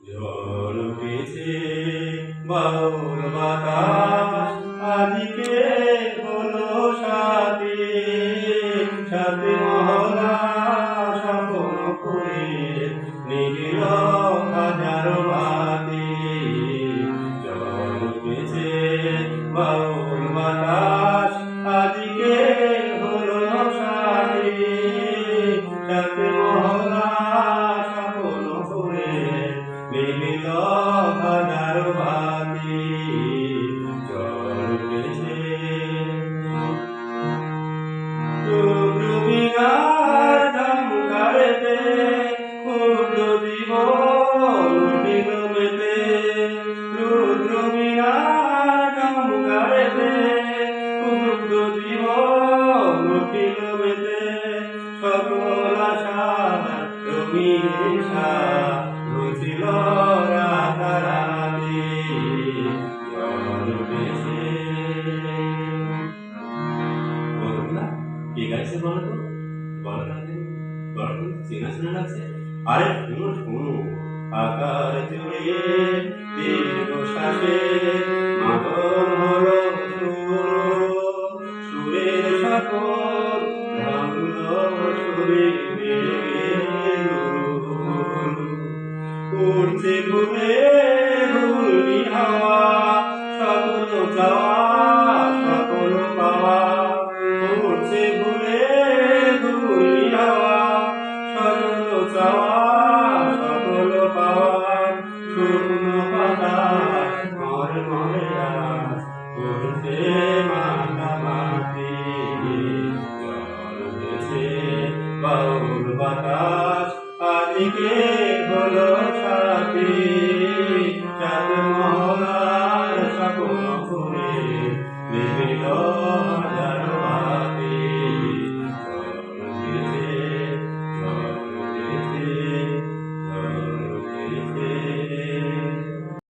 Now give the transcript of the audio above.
ঝড় উঠেছে বাউল বাতাস আজকে হলো সাথী সাথে মহলা স্বপ্ন করে নিবিল হাজার বাতি ঝড় উঠেছে বাউল বাতাস আজকে হলো সাথী সাথে মহলা স্বপ্ন করে নিবিল হাজার বাতি ঝড় উঠেছে রুবিনার ঝংকারেতে ক্ষুদ্র জীবন উঠিল মেতে রুদ্রবীণার ঝংকারেতে ক্ষুদ্র জীবন উঠিল মেতে সকল আশা রবিশা ঘুচিল রাতারাতি ঝড় উঠেছে। বন্ধুরা কে গাইছে বলো তো? বলো না চেনা চেনা লাগছে। আরে শুনো শুনো আকার জুড়ে দীর্ঘ শ্বাসে মাদল হলো সুরের সকল ভাঙল সুরে উড়ছে ঘুরে ঘূর্ণি হাওয়া সকল চাওয়া সকল পাওয়া উড়ছে ঘুরে ঘূর্ণি হাওয়া সকল চাওয়া সকল পাওয়া শূন্য বাতাস মরে মরে আজ উড়ছে মাতামাতি ঝড় উঠেছে বাউল বাতাস আজকে হলো সাথী চাঁদ মহলার সকল ফুলে